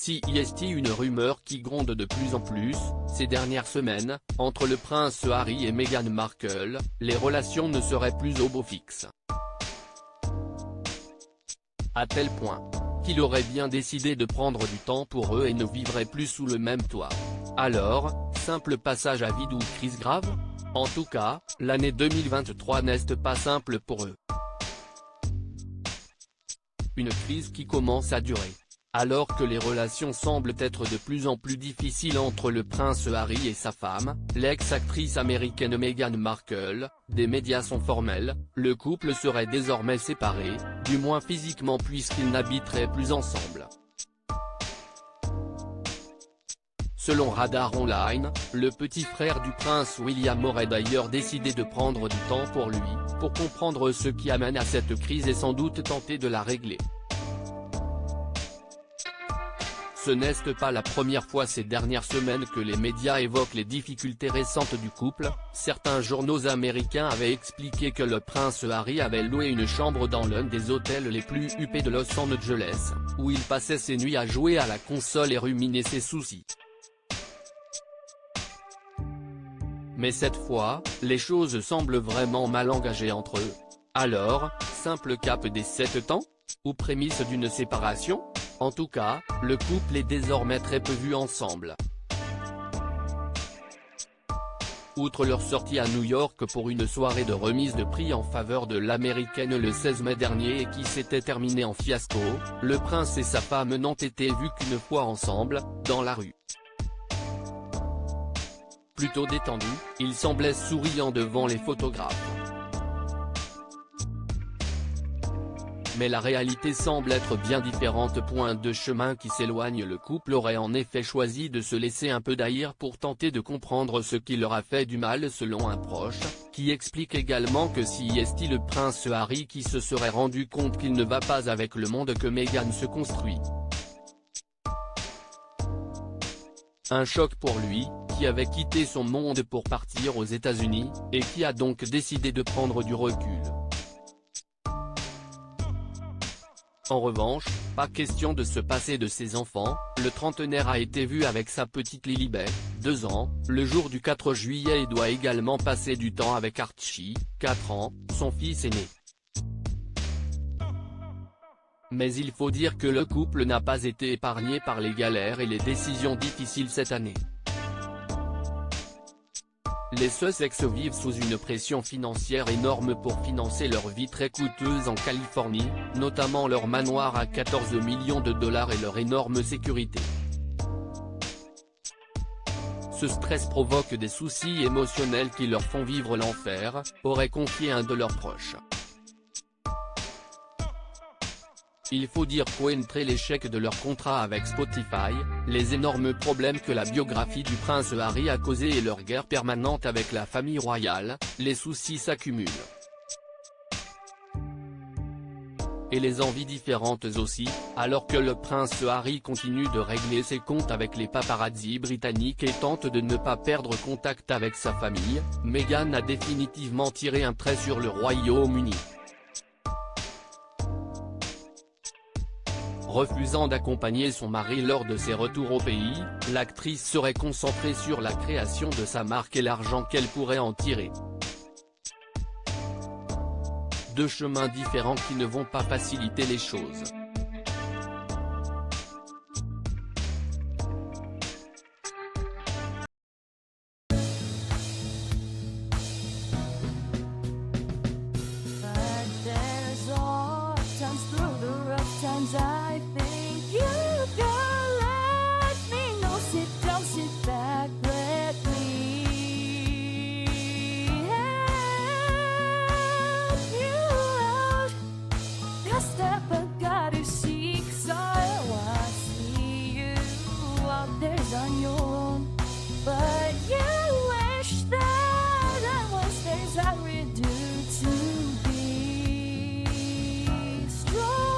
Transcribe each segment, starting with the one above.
CEST. Une rumeur qui gronde de plus en plus, ces dernières semaines, entre le prince Harry et Meghan Markle, les relations ne seraient plus au beau fixe. À tel point qu'il aurait bien décidé de prendre du temps pour eux et ne vivrait plus sous le même toit. Alors, simple passage à vide ou crise grave? En tout cas, l'année 2023 n'est pas simple pour eux. Une crise qui commence à durer. Alors que les relations semblent être de plus en plus difficiles entre le prince Harry et sa femme, l'ex-actrice américaine Meghan Markle, des médias sont formels, le couple serait désormais séparé, du moins physiquement puisqu'ils n'habiteraient plus ensemble. Selon Radar Online, le petit frère du prince William aurait d'ailleurs décidé de prendre du temps pour lui, pour comprendre ce qui amène à cette crise et sans doute tenter de la régler. Ce n'est pas la première fois ces dernières semaines que les médias évoquent les difficultés récentes du couple. Certains journaux américains avaient expliqué que le prince Harry avait loué une chambre dans l'un des hôtels les plus huppés de Los Angeles, où il passait ses nuits à jouer à la console et ruminer ses soucis. Mais cette fois, les choses semblent vraiment mal engagées entre eux. Alors, simple cap des 7 ans? Ou prémisse d'une séparation? En tout cas, le couple est désormais très peu vu ensemble. Outre leur sortie à New York pour une soirée de remise de prix en faveur de l'américaine le 16 mai dernier et qui s'était terminée en fiasco, le prince et sa femme n'ont été vus qu'une fois ensemble, dans la rue. Plutôt détendu, il semblait souriant devant les photographes. Mais la réalité semble être bien différente. De chemin qui s'éloigne. Le couple aurait en effet choisi de se laisser un peu d'ailleurs pour tenter de comprendre ce qui leur a fait du mal selon un proche, qui explique également que si est-il le prince Harry qui se serait rendu compte qu'il ne va pas avec le monde que Meghan se construit. Un choc pour lui, qui avait quitté son monde pour partir aux États-Unis, et qui a donc décidé de prendre du recul. En revanche, pas question de se passer de ses enfants, le trentenaire a été vu avec sa petite Lilibet, 2 ans, le jour du 4 juillet et doit également passer du temps avec Archie, 4 ans, son fils aîné. Mais il faut dire que le couple n'a pas été épargné par les galères et les décisions difficiles cette année. Les Sussex vivent sous une pression financière énorme pour financer leur vie très coûteuse en Californie, notamment leur manoir à 14 millions de dollars et leur énorme sécurité. Ce stress provoque des soucis émotionnels qui leur font vivre l'enfer, aurait confié un de leurs proches. Il faut dire qu'entre l'échec de leur contrat avec Spotify, les énormes problèmes que la biographie du prince Harry a causés et leur guerre permanente avec la famille royale, les soucis s'accumulent. Et les envies différentes aussi, alors que le prince Harry continue de régler ses comptes avec les paparazzi britanniques et tente de ne pas perdre contact avec sa famille, Meghan a définitivement tiré un trait sur le Royaume-Uni. Refusant d'accompagner son mari lors de ses retours au pays, l'actrice serait concentrée sur la création de sa marque et l'argent qu'elle pourrait en tirer. 2 chemins différents qui ne vont pas faciliter les choses. I think you can let me know. Sit down, sit back, let me help you out. Just step I gotta seek, so I see you out there's on your own. But you wish that I was there's I would do to be strong.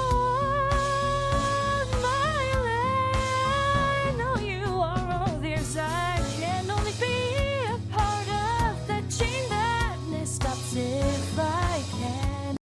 I can only be a part of the chain that stops if I